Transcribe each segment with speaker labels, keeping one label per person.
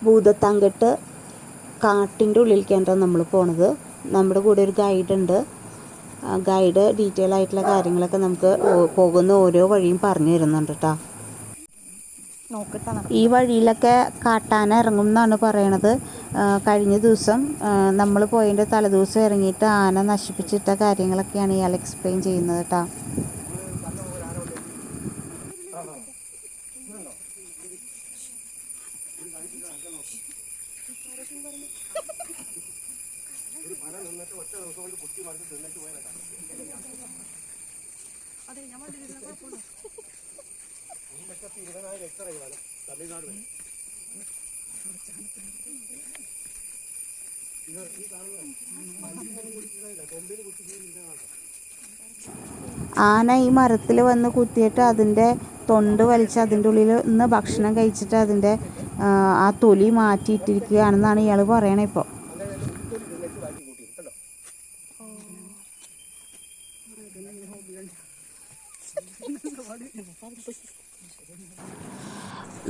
Speaker 1: ഭൂതത്താൻകെട്ട് കാട്ടിൻ്റെ ഉള്ളിലേക്കാണ് നമ്മൾ പോണത്. നമ്മുടെ കൂടെ ഒരു ഗൈഡുണ്ട്. ഗൈഡ് ഡീറ്റെയിൽ ആയിട്ടുള്ള കാര്യങ്ങളൊക്കെ നമുക്ക് പോകുന്ന ഓരോ വഴിയും പറഞ്ഞു തരുന്നുണ്ട് കേട്ടോ. ഈ വഴിയിലൊക്കെ കാട്ടാന ഇറങ്ങും എന്നാണ് പറയണത്. കഴിഞ്ഞ ദിവസം നമ്മൾ പോയതിൻ്റെ തലേദിവസം ഇറങ്ങിയിട്ട് ആന നശിപ്പിച്ചിട്ട കാര്യങ്ങളൊക്കെയാണ് ഇയാൾ എക്സ്പ്ലെയിൻ ചെയ്യുന്നത് കേട്ടോ. ആന ഈ മരത്തിൽ വന്ന് കുത്തിയിട്ട് അതിൻ്റെ തൊണ്ട് വലിച്ച് അതിൻ്റെ ഉള്ളിൽ നിന്ന് ഭക്ഷണം കഴിച്ചിട്ട് അതിൻ്റെ ആ തൊലി മാറ്റിയിട്ടിരിക്കുകയാണെന്നാണ് ഇയാൾ പറയണത്. ഇപ്പോൾ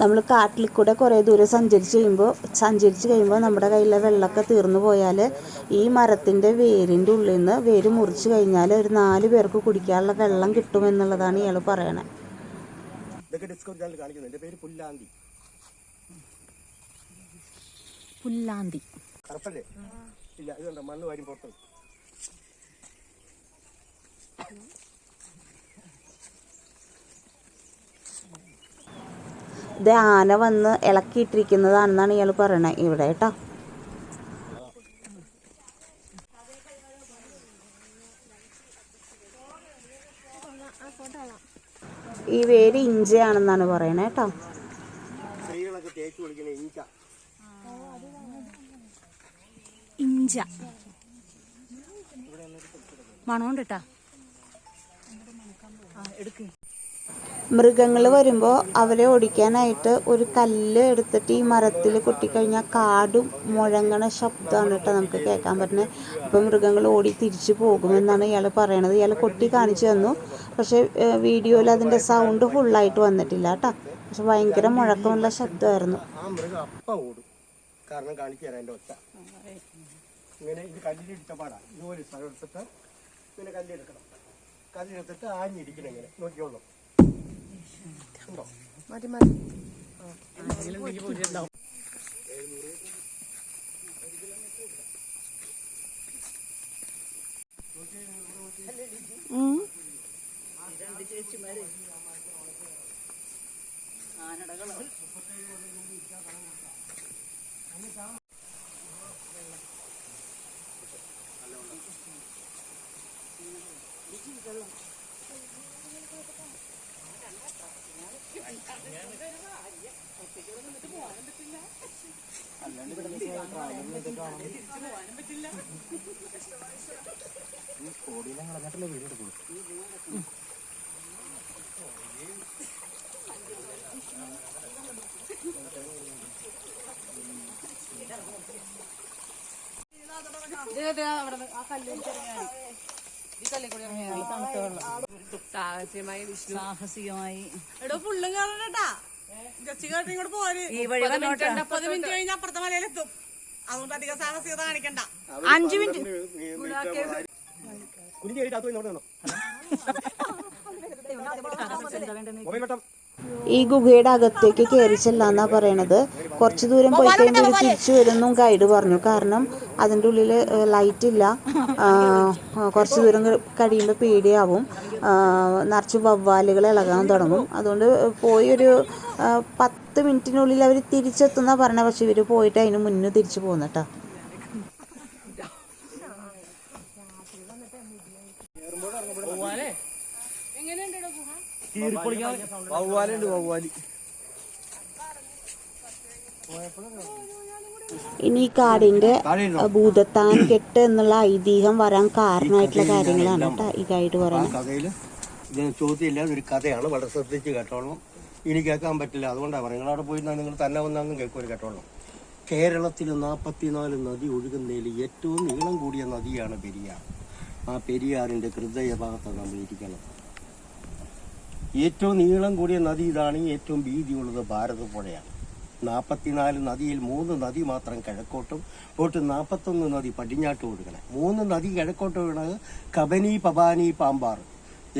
Speaker 1: നമ്മൾ കാട്ടിൽ കൂടെ കുറേ ദൂരം സഞ്ചരിച്ച് കഴിയുമ്പോൾ നമ്മുടെ കയ്യിലെ വെള്ളമൊക്കെ തീർന്നു പോയാൽ ഈ മരത്തിൻ്റെ വേരിൻ്റെ ഉള്ളിൽ നിന്ന് വേര് മുറിച്ച് കഴിഞ്ഞാൽ ഒരു 4 പേർക്ക് കുടിക്കാനുള്ള വെള്ളം കിട്ടുമെന്നുള്ളതാണ് ഇയാൾ പറയണത്.
Speaker 2: പുല്ലാന്തി
Speaker 1: ഇത് ആന വന്ന് ഇളക്കിയിട്ടിരിക്കുന്നതാണെന്നാണ് ഇയാൾ പറയണത് ഇവിടെ കേട്ടോ. ഈ വേര് ഇഞ്ചയാണെന്നാണ് പറയണത് കേട്ടോ.
Speaker 2: ഇഞ്ച മണോണ്ട് കേട്ടാ.
Speaker 1: മൃഗങ്ങൾ വരുമ്പോൾ അവരെ ഓടിക്കാനായിട്ട് ഒരു കല്ല് എടുത്തിട്ട് ഈ മരത്തിൽ കൊട്ടിക്കഴിഞ്ഞാൽ കാടും മുഴങ്ങണ ശബ്ദമാണ് കേട്ടോ നമുക്ക് കേൾക്കാൻ പറ്റുന്നത്. അപ്പോൾ മൃഗങ്ങൾ ഓടി തിരിച്ചു പോകുമെന്നാണ് ഇയാൾ പറയണത്. ഇയാൾ കൊട്ടി കാണിച്ചു തന്നു, പക്ഷേ വീഡിയോയിൽ അതിൻ്റെ സൗണ്ട് ഫുള്ളായിട്ട് വന്നിട്ടില്ല കേട്ടോ. പക്ഷെ ഭയങ്കര മുഴക്കമുള്ള ശബ്ദമായിരുന്നു.
Speaker 3: കാരണം കാണിച്ചു തരാം എൻ്റെ ഒച്ച. ഇങ്ങനെ ഇത് കല്ലിലിട്ട പാടാം. ഇതുപോലെ സ്ഥലം എടുത്തിട്ട് ഇങ്ങനെ കല്ലെടുക്കണം. കല്ലെടുത്തിട്ട് ആഞ്ഞിരിക്കണം. ഇങ്ങനെ നോക്കിയോളൂ. ഉണ്ടോ?
Speaker 2: മതി മതി. സാഹസികമായി ഈ വഴി 30 മിനിറ്റ് കഴിഞ്ഞ അപ്പുറത്തെ മലയിലെത്തും. അതുകൊണ്ട് അധികം സാഹസികത കാണിക്കണ്ട. 5 മിനിറ്റ്
Speaker 1: ഈ ഗുഹയുടെ അകത്തേക്ക് കയറി ചെല്ലാന്നാ പറയണത്. കുറച്ച് ദൂരം പോയി കഴിയുമ്പോൾ ഒരു തിരിച്ചു വരുമെന്നും ഗൈഡ് പറഞ്ഞു. കാരണം അതിൻ്റെ ഉള്ളിൽ ലൈറ്റ് ഇല്ല. കുറച്ച് ദൂരം കഴിയുമ്പോൾ പേടിയാവും. നിറച്ച് വവ്വാലുകൾ ഇളകാൻ തുടങ്ങും. അതുകൊണ്ട് പോയി ഒരു 10 മിനിറ്റിനുള്ളിൽ അവർ തിരിച്ചെത്തുന്ന പറഞ്ഞത്. പക്ഷെ ഇവർ പോയിട്ട് അതിന് മുന്നേ തിരിച്ചു പോകുന്നട്ടോ. ഇനി ഈ കാടിന്റെ ഭൂതത്താൻ കെട്ട് എന്നുള്ള ഐതിഹ്യം വരാൻ കാരണമായിട്ടുള്ള കാര്യങ്ങളാണ് കേട്ടോ ഈ ഗൈഡ് പറയുന്നത്.
Speaker 3: ഇതിന് ചോദ്യമില്ല, ഒരു കഥയാണ്. വളരെ ശ്രദ്ധിച്ച് കേട്ടോളണം. ഇനി കേൾക്കാൻ പറ്റില്ല, അതുകൊണ്ടാണ് പറയുന്നത്. നിങ്ങളവിടെ പോയി നിങ്ങൾ തന്നെ വന്നാലും കേൾക്കും കേട്ടോളണം. കേരളത്തിൽ 44 നദി ഒഴുകുന്നതിൽ ഏറ്റവും നീളം കൂടിയ നദിയാണ് പെരിയാർ. ആ പെരിയാറിൻ്റെ ഹൃദയഭാഗത്താണ് നമ്മൾ ഇരിക്കുന്നത്. ഏറ്റവും നീളം കൂടിയ നദി ഇതാണ്. ഏറ്റവും വീതിയുള്ളത് ഭാരതപ്പുഴയാണ്. 44 നദിയിൽ 3 നദി മാത്രം കിഴക്കോട്ടും 41 നദി പടിഞ്ഞാട്ടും ഒഴുകണം. 3 നദി കിഴക്കോട്ട് ഒഴുകുന്നത് കബനി, പബാനി, പാമ്പാർ.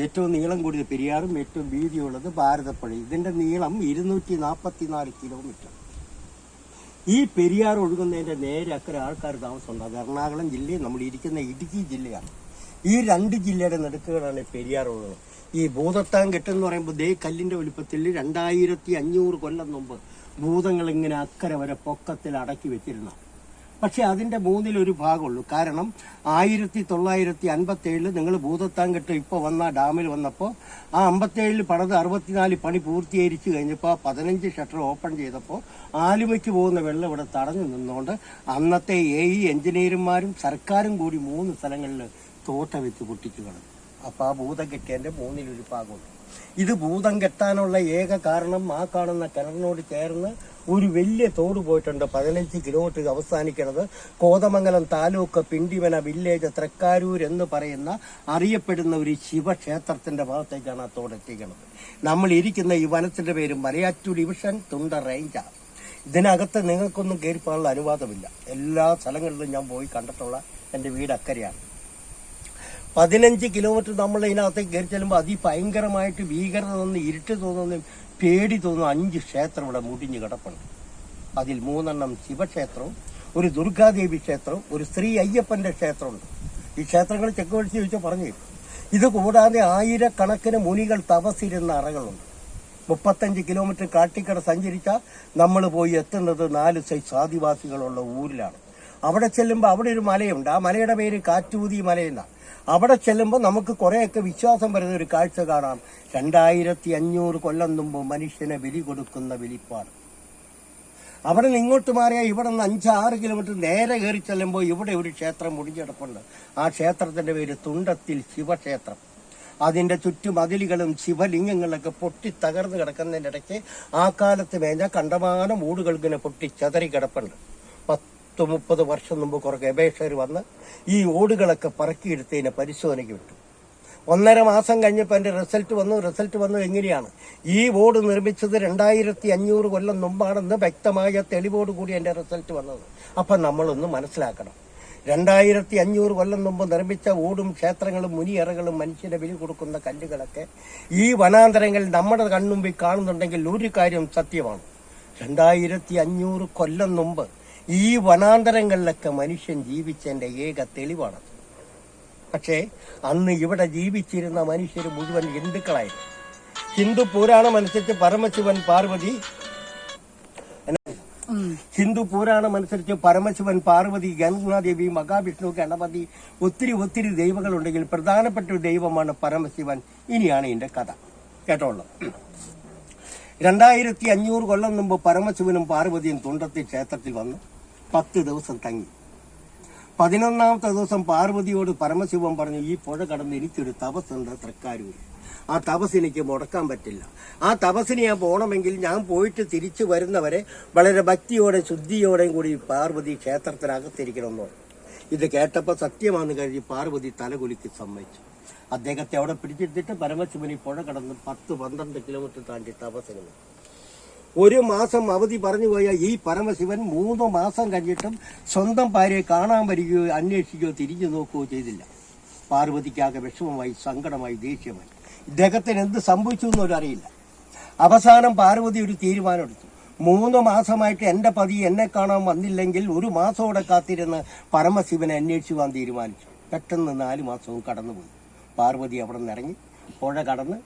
Speaker 3: ഏറ്റവും നീളം കൂടിയത് പെരിയാറും ഏറ്റവും വീതിയുള്ളത് ഭാരതപ്പുഴ. ഇതിന്റെ നീളം 244 കിലോമീറ്റർ. ഈ പെരിയാർ ഒഴുകുന്നതിന്റെ നേരെ അക്കരെ ആൾക്കാർ താമസമുണ്ട്. അത് എറണാകുളം ജില്ലയും നമ്മൾ ഇരിക്കുന്ന ഇടുക്കി ജില്ലയാണ്. ഈ 2 ജില്ലയുടെ നടുക്കുകളാണ് പെരിയാർ ഒഴുകുന്നത്. ഈ ഭൂതത്താങ്കെട്ട് എന്ന് പറയുമ്പോൾ ദേ കല്ലിന്റെ വലുപ്പത്തിൽ 2500 കൊല്ലം മുമ്പ് ഭൂതങ്ങൾ ഇങ്ങനെ അക്കരെ വരെ പൊക്കത്തിൽ അടക്കി വെച്ചിരുന്നു. പക്ഷെ അതിന്റെ 1/3 ഭാഗമുള്ളൂ. കാരണം 1957 നിങ്ങൾ ഭൂതത്താങ്കെട്ട് ഇപ്പോൾ വന്ന ഡാമിൽ വന്നപ്പോൾ ആ 57 പണിത് 64 പണി പൂർത്തീകരിച്ചു കഴിഞ്ഞപ്പോൾ 15 ഷട്ടർ ഓപ്പൺ ചെയ്തപ്പോൾ ആലുവയ്ക്ക് പോകുന്ന വെള്ളം ഇവിടെ തടഞ്ഞു നിന്നുകൊണ്ട് അന്നത്തെ എഞ്ചിനീയർമാരും സർക്കാരും കൂടി 3 സ്ഥലങ്ങളിൽ തോട്ട വെച്ച് പൊട്ടിച്ചു കളഞ്ഞു. അപ്പോൾ ആ ഭൂതം കെട്ടിയതിന്റെ 1/3 ഭാഗമുണ്ട്. ഇത് ഭൂതം കെട്ടാനുള്ള ഏക കാരണം ആ കാണുന്ന കിണറിനോട് ചേർന്ന് ഒരു വലിയ തോട് പോയിട്ടുണ്ട്. 15 കിലോമീറ്റർ അവസാനിക്കുന്നത് കോതമംഗലം താലൂക്ക് പിണ്ടിവന വില്ലേജ് തൃക്കാരൂർ എന്ന് പറയുന്ന അറിയപ്പെടുന്ന ഒരു ശിവക്ഷേത്രത്തിന്റെ ഭാഗത്തേക്കാണ് ആ തോടെത്തിക്കുന്നത്. നമ്മൾ ഇരിക്കുന്ന ഈ വനത്തിന്റെ പേര് മലയാറ്റൂർ ഡിവിഷൻ തുണ്ട റേഞ്ചാണ്. ഇതിനകത്ത് നിങ്ങൾക്കൊന്നും കയറിപ്പോകാനുള്ള അനുവാദമില്ല. എല്ലാ സ്ഥലങ്ങളിലും ഞാൻ പോയി കണ്ടിട്ടുള്ള എൻ്റെ വീട് അക്കരെയാണ്. 15 കിലോമീറ്റർ നമ്മൾ ഇതിനകത്തേക്ക് കയറി ചെല്ലുമ്പോൾ അതിഭയങ്കരമായിട്ട് ഭീകരത തോന്നുന്നു, ഇരുട്ട് തോന്നുന്നു, പേടി തോന്നുന്നു. 5 ക്ഷേത്രം ഇവിടെ മുടിഞ്ഞു കിടപ്പുണ്ട്. അതിൽ 3 ശിവക്ഷേത്രവും ഒരു ദുർഗാദേവി ക്ഷേത്രവും ഒരു ശ്രീ അയ്യപ്പന്റെ ക്ഷേത്രമുണ്ട്. ഈ ക്ഷേത്രങ്ങൾ ചെക്ക് വഴിച്ച് ചോദിച്ചാൽ പറഞ്ഞു തരും. ഇത് കൂടാതെ 1000കണക്കിന് മുനികൾ തപസ്സിരുന്ന അറകളുണ്ട്. 35 കിലോമീറ്റർ കാട്ടിക്കട സഞ്ചരിച്ചാൽ നമ്മൾ പോയി എത്തുന്നത് 4 സൈസ് ആദിവാസികളുള്ള ഊരിലാണ്. അവിടെ ചെല്ലുമ്പോൾ അവിടെ ഒരു മലയുണ്ട്. ആ മലയുടെ പേര് കാറ്റൂതി മലയെന്നാണ്. അവിടെ ചെല്ലുമ്പോൾ നമുക്ക് കുറേയൊക്കെ വിശ്വാസം വരുന്ന ഒരു കാഴ്ച കാണാം. 2500 കൊല്ലം മുമ്പ് മനുഷ്യനെ ബലി കൊടുക്കുന്ന വെളിപ്പാട്. അവിടെ നിന്ന് ഇങ്ങോട്ട് മാറിയാൽ ഇവിടെ നിന്ന് 5-6 കിലോമീറ്റർ നേരെ കയറി ചെല്ലുമ്പോൾ ഇവിടെ ഒരു ക്ഷേത്രം മുടിഞ്ഞെടുപ്പുണ്ട്. ആ ക്ഷേത്രത്തിന്റെ പേര് തുണ്ടത്തിൽ ശിവക്ഷേത്രം. അതിന്റെ ചുറ്റുമതിലുകളും ശിവലിംഗങ്ങളൊക്കെ പൊട്ടി തകർന്ന് കിടക്കുന്നതിന്റെ ഇടയ്ക്ക് ആ കാലത്ത് വേണ്ട കണ്ടമാനം ഊടുകൾ ഇങ്ങനെ പൊട്ടി ചെതറി കിടപ്പുണ്ട്. 10-30 വർഷം മുമ്പ് കുറെ ഗവേഷകർ വന്ന് ഈ ഓടുകളൊക്കെ പറക്കിയെടുത്തതിനെ പരിശോധനയ്ക്ക് വിട്ടു. 1.5 മാസം കഴിഞ്ഞപ്പോൾ എൻ്റെ റിസൾട്ട് വന്നു എങ്ങനെയാണ്? ഈ ഓട് നിർമ്മിച്ചത് 2500 കൊല്ലം മുമ്പാണെന്ന് വ്യക്തമായ തെളിവോട് കൂടി എൻ്റെ റിസൾട്ട് വന്നത്. അപ്പം നമ്മളൊന്ന് മനസ്സിലാക്കണം. 2500 കൊല്ലം മുമ്പ് നിർമ്മിച്ച ഓടും ക്ഷേത്രങ്ങളും മുനിയറകളും മനുഷ്യനെ ബലി കൊടുക്കുന്ന കല്ലുകളൊക്കെ ഈ വനാന്തരങ്ങൾ നമ്മുടെ കൺമുമ്പിൽ കാണുന്നുണ്ടെങ്കിൽ ഒരു കാര്യം സത്യമാണ്. 2500 കൊല്ലം മുമ്പ് ഈ വനാന്തരങ്ങളിലൊക്കെ മനുഷ്യൻ ജീവിച്ചതിന്റെ ഏക തെളിവാണത്. പക്ഷേ അന്ന് ഇവിടെ ജീവിച്ചിരുന്ന മനുഷ്യർ മുഴുവൻ ഹിന്ദുക്കളായിരുന്നു. ഹിന്ദു പുരാണം അനുസരിച്ച് പരമശിവൻ പാർവതി ഗംഗാദേവി, മഹാവിഷ്ണു, ഗണപതി, ഒത്തിരി ദൈവങ്ങളുണ്ടെങ്കിൽ പ്രധാനപ്പെട്ട ഒരു ദൈവമാണ് പരമശിവൻ. ഇനിയാണ് ഇതിന്റെ കഥ കേട്ടോളൂ. 2500 കൊല്ലം മുമ്പ് പരമശിവനും പാർവതിയും തുണ്ടത്തിൽ ക്ഷേത്രത്തിൽ വന്നു 10 ദിവസം തങ്ങി. 11ാമത്തെ ദിവസം പാർവതിയോട് പരമശിവൻ പറഞ്ഞു, ഈ പുഴ കടന്ന് എനിക്കൊരു തപസ്സുണ്ട് തൃക്കാരൂർ. ആ തപസ് എനിക്ക് മുടക്കാൻ പറ്റില്ല. ആ തപസ്സിന് ഞാൻ പോകണമെങ്കിൽ ഞാൻ പോയിട്ട് തിരിച്ചു വരുന്നവരെ വളരെ ഭക്തിയോടെ ശുദ്ധിയോടെയും കൂടി പാർവതി ക്ഷേത്രത്തിനകത്തിരിക്കണമെന്ന് പറഞ്ഞു. ഇത് കേട്ടപ്പോൾ സത്യമാണെന്ന് കരുതി പാർവതി തലകുലുക്കി സമ്മതിച്ചു. അദ്ദേഹത്തെ അവിടെ പിടിച്ചെടുത്തിട്ട് പരമശിവൻ ഈ പുഴ കടന്ന് 10-12 കിലോമീറ്റർ താണ്ടി തപസ്സിന്. 1 മാസം അവധി പറഞ്ഞു പോയ ഈ പരമശിവൻ 3 മാസം കഴിഞ്ഞിട്ടും സ്വന്തം ഭാര്യയെ കാണാൻ വരികയോ അന്വേഷിക്കുകയോ തിരിഞ്ഞു നോക്കുകയോ ചെയ്തില്ല. പാർവതിക്കാകെ വിഷമമായി, സങ്കടമായി, ദേഷ്യമായി. ഇദ്ദേഹത്തിന് എന്ത് സംഭവിച്ചു എന്നൊരറിയില്ല. അവസാനം പാർവതി ഒരു തീരുമാനമെടുത്തു. 3 മാസമായിട്ട് എൻ്റെ പതി എന്നെ കാണാൻ വന്നില്ലെങ്കിൽ 1 മാസത്തോടെ കാത്തിരുന്ന് പരമശിവനെ അന്വേഷിക്കുവാൻ തീരുമാനിച്ചു. പെട്ടെന്ന് 4 മാസവും കടന്നുപോയി. പാർവതി അവിടെ നിന്ന് ഇറങ്ങി പുഴ കടന്ന്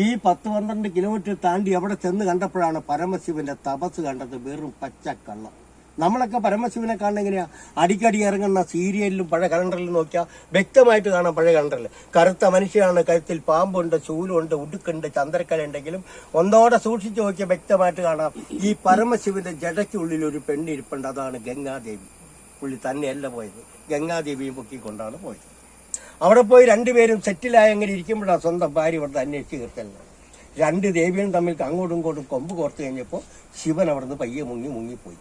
Speaker 3: ഈ 10-12 കിലോമീറ്റർ താണ്ടി അവിടെ ചെന്ന് കണ്ടപ്പോഴാണ് പരമശിവന്റെ തപസ് കണ്ടത്. വെറും പച്ചക്കള്ളം. നമ്മളൊക്കെ പരമശിവനെ കാണുന്ന എങ്ങനെയാ? അടിക്കടി ഇറങ്ങുന്ന സീരിയലിലും പഴയ കലണ്ടറിലും നോക്കിയാൽ വ്യക്തമായിട്ട് കാണാം. പഴയ കലണ്ടറിൽ കറുത്ത മനുഷ്യനാണ്, കഴുത്തിൽ പാമ്പുണ്ട്, ചൂലുണ്ട്, ഉടുക്കുണ്ട്, ചന്ദ്രക്കല ഉണ്ടെങ്കിലും ഒന്നോടെ സൂക്ഷിച്ചു നോക്കിയാൽ വ്യക്തമായിട്ട് കാണാം. ഈ പരമശിവന്റെ ജടയ്ക്കുള്ളിൽ ഒരു പെണ്ണിരിപ്പുണ്ട്. അതാണ് ഗംഗാദേവി. പുള്ളി തന്നെയല്ല പോയത്, ഗംഗാദേവിയെ പൊക്കിക്കൊണ്ടാണ് പോയത്. അവിടെ പോയി 2 പേരും സെറ്റിലായി അങ്ങനെ ഇരിക്കുമ്പോഴാണ് സ്വന്തം ഭാര്യ ഇവിടുത്തെ അന്വേഷിച്ച് തീർത്തല്ല. 2 ദേവിയും തമ്മിൽ അങ്ങോട്ടും ഇങ്ങോട്ടും കൊമ്പ് കോർത്ത് കഴിഞ്ഞപ്പോൾ ശിവൻ അവിടുന്ന് പയ്യെ മുങ്ങിപ്പോയി.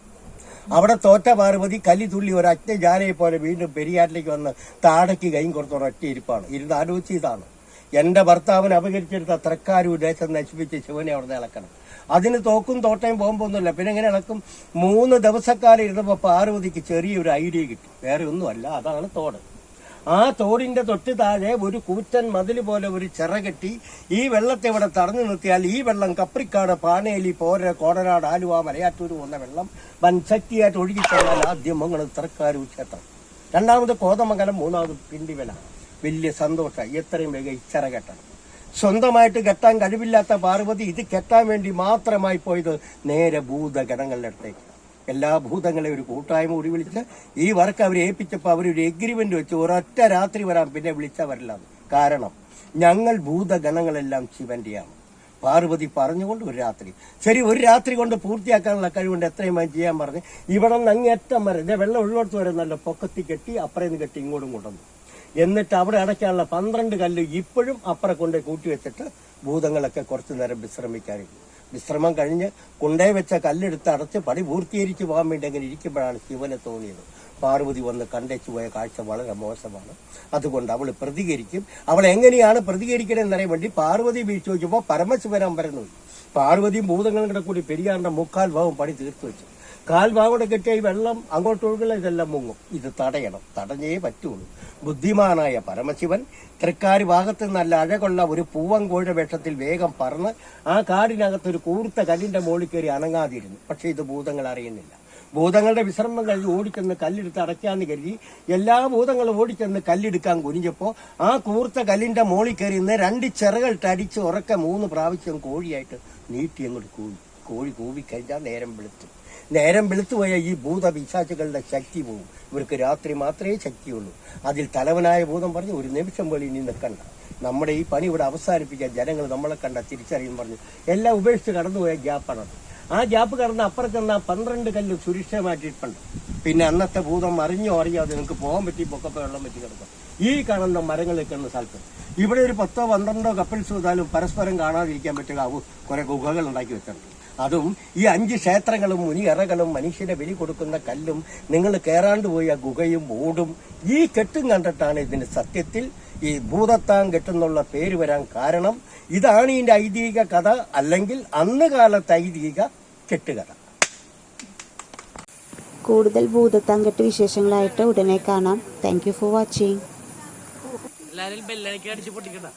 Speaker 3: അവിടെ തോറ്റ പാർവതി കലിതുള്ളി ഒരൊറ്റ ജാനയെ പോലെ വീണ്ടും പെരിയാറ്റിലേക്ക് വന്ന് താടയ്ക്ക് കൈയും കൊടുത്ത ഒരൊറ്റ ഇരിപ്പാണ്. ഇരുന്ന് ആലോചിച്ചതാണ്, എന്റെ ഭർത്താവിനെ അപകരിച്ചെടുത്ത തൃക്കാരൂർ ദേശം നശിപ്പിച്ച് ശിവനെ അവിടെ ഇളക്കണം. അതിന് തോക്കും തോട്ടയും പോകുമ്പോഴൊന്നുമില്ല. പിന്നെ എങ്ങനെ ഇളക്കും? 3 ദിവസക്കാലം ഇരുന്നപ്പോൾ പാർവതിക്ക് ചെറിയൊരു ഐഡിയ കിട്ടി. വേറെ ഒന്നുമല്ല, അതാണ് തോട്. ആ തോടിന്റെ തൊട്ട് താഴെ ഒരു കൂറ്റൻ മതിൽ പോലെ ഒരു ചിറ കെട്ടി ഈ വെള്ളത്തെ ഇവിടെ തടഞ്ഞു നിർത്തിയാൽ ഈ വെള്ളം കപ്രിക്കാട്, പാണേലി, പോര, കോടനാട്, ആലുവ, മലയാറ്റൂർ പോകുന്ന വെള്ളം വൻ ശക്തിയായിട്ട് ഒഴുകിച്ചെന്നാൽ ആദ്യം മംഗളം തൃക്കാരൂർ ക്ഷേത്രം, രണ്ടാമത് കോതമംഗലം, മൂന്നാമത് പിണ്ടിവല. വലിയ സന്തോഷം. എത്രയും വേഗം ഇച്ചിറ കെട്ടണം. സ്വന്തമായിട്ട് കെട്ടാൻ കഴിവില്ലാത്ത പാർവതി ഇത് കെട്ടാൻ വേണ്ടി മാത്രമായി പോയത് നേരെ ഭൂതഗണങ്ങളുടെ അടുത്തേക്ക്. എല്ലാ ഭൂതങ്ങളെയും ഒരു കൂട്ടായ്മ കൂടി വിളിച്ച് ഈ വർക്ക് അവരെ ഏൽപ്പിച്ചപ്പോൾ അവരൊരു എഗ്രിമെന്റ് വെച്ച് ഒരൊറ്റ രാത്രി വരാൻ, പിന്നെ വിളിച്ചാൽ വരില്ല. കാരണം ഞങ്ങൾ ഭൂതഗണങ്ങളെല്ലാം ശിവന്റെയാണ്. പാർവതി പറഞ്ഞുകൊണ്ട് ഒരു രാത്രി, ശരി, ഒരു രാത്രി കൊണ്ട് പൂർത്തിയാക്കാനുള്ള കഴിവുണ്ട്, എത്രയും ചെയ്യാൻ പറഞ്ഞ് ഇവിടെ നിന്ന് അങ്ങേറ്റം വരെ വെള്ളം ഉള്ളോടത്ത് വരെ നല്ല പൊക്കത്തി കെട്ടി അപ്പുറേന്ന് കെട്ടി ഇങ്ങോട്ടും കൊണ്ടുവന്നു. എന്നിട്ട് അവിടെ അടയ്ക്കാനുള്ള 12 കല്ല് ഇപ്പോഴും അപ്പുറം കൊണ്ട് കൂട്ടി വെച്ചിട്ട് ഭൂതങ്ങളൊക്കെ കുറച്ചു നേരം വിശ്രമിക്കാനിരുന്നു. വിശ്രമം കഴിഞ്ഞ് കൊണ്ടേ വെച്ച കല്ലെടുത്ത് അടച്ച് പണി പൂർത്തീകരിച്ച് പോകാൻ വേണ്ടി അങ്ങനെ ഇരിക്കുമ്പോഴാണ് ശിവനെ തോന്നിയത് പാർവതി വന്ന് കണ്ടേച്ചു പോയ കാഴ്ച വളരെ മോശമാണ്, അതുകൊണ്ട് അവൾ പ്രതികരിക്കും. അവൾ എങ്ങനെയാണ് പ്രതികരിക്കണമെന്നറിയാൻ വേണ്ടി പാർവതി വീഴ്ച നോക്കിയപ്പോൾ പരമശിവനാൻ വരുന്നു. പാർവതിയും ഭൂതങ്ങളും കൂടെ കൂടി പെരിയാറിന്റെ 3/4 ഭാഗം പണി തീർത്തു വെച്ചു. 1/4 ഭാഗം കൂടെ കെട്ടിയ ഈ വെള്ളം അങ്ങോട്ട് ഒഴുകുള്ള ഇതെല്ലാം മുങ്ങും. ഇത് തടയണം, തടഞ്ഞേ പറ്റുള്ളൂ. ബുദ്ധിമാനായ പരമശിവൻ തൃക്കാര് ഭാഗത്ത് നല്ല അഴകുള്ള ഒരു പൂവങ്കോഴ വേഷത്തിൽ വേഗം പറന്ന് ആ കാടിനകത്തൊരു കൂർത്ത കല്ലിന്റെ മുകളിൽ കയറി അനങ്ങാതിരുന്നു. പക്ഷെ ഇത് ഭൂതങ്ങൾ അറിയുന്നില്ല. ഭൂതങ്ങളുടെ വിശ്രമം കഴിഞ്ഞ് ഓടിച്ചെന്ന് കല്ലെടുത്ത് അടയ്ക്കാന്ന് കരുതി എല്ലാ ഭൂതങ്ങളും ഓടിച്ചെന്ന് കല്ലെടുക്കാൻ കുനിഞ്ഞപ്പോ ആ കൂർത്ത കല്ലിന്റെ മുകളിൽ കയറി നിന്ന് 2 ചിറകളിട്ട് അടിച്ച് ഉറക്ക 3 പ്രാവശ്യം കോഴിയായിട്ട് നീട്ടി അങ്ങോട്ട് കൂവി. കോഴി കൂവിക്കഴിഞ്ഞാൽ നേരം വെളുത്തുപോയ ഈ ഭൂതപിശാചുകളുടെ ശക്തി പോകും. ഇവർക്ക് രാത്രി മാത്രമേ ശക്തിയുള്ളൂ. അതിൽ തലവനായ ഭൂതം പറഞ്ഞു, ഒരു നിമിഷം പോലും ഇനി നിൽക്കണ്ട, നമ്മുടെ ഈ പണി ഇവിടെ അവസാനിപ്പിക്കാൻ ജനങ്ങൾ നമ്മളെ കണ്ട തിരിച്ചറിയും പറഞ്ഞു എല്ലാം ഉപേക്ഷിച്ച് കടന്നുപോയ ഗ്യാപ്പാണ്. ആ ഗ്യാപ്പ് കടന്ന് അപ്പുറത്ത് 12 കല്ല് സുരക്ഷിതമായിട്ടിട്ടുണ്ട്. പിന്നെ അന്നത്തെ ഭൂതം അറിഞ്ഞോ അറിയാതെ നിങ്ങൾക്ക് പോകാൻ പറ്റി പൊക്കപ്പോ വെള്ളം പറ്റി കിടക്കും. ഈ കാണുന്ന മരങ്ങൾ നിൽക്കുന്ന സ്ഥലത്ത് ഇവിടെ ഒരു 10 12 കപ്പിൾസ് ചെയ്താലും പരസ്പരം കാണാതിരിക്കാൻ പറ്റുക കുറെ ഗുഹകൾ ഉണ്ടാക്കി വെച്ചിട്ടുണ്ട്. അതും ഈ 5 ക്ഷേത്രങ്ങളും മുനിയറകളും മനുഷ്യനെ ബലി കൊടുക്കുന്ന കല്ലും നിങ്ങൾ കയറാണ്ട് പോയ ഗുഹയും ഓടും ഈ കെട്ടും കണ്ടിട്ടാണ് ഇതിന് സത്യത്തിൽ ഈ ഭൂതത്താൻ കെട്ടെന്നുള്ള പേര് വരാൻ കാരണം. ഇതാണ് ഇതിന്റെ ഐതിഹ്യ കഥ, അല്ലെങ്കിൽ അന്ന് കാലത്തെ ഐതിഹ്യ കെട്ടുകഥ.
Speaker 1: കൂടുതൽ ഭൂതത്താൻകെട്ട് വിശേഷങ്ങളായിട്ട് ഉടനെ കാണാം. Thank you for watching.
Speaker 2: എല്ലാവരും ബെല്ലടിക്ക് അടിച്ച് പൊട്ടിക്കണ്ട.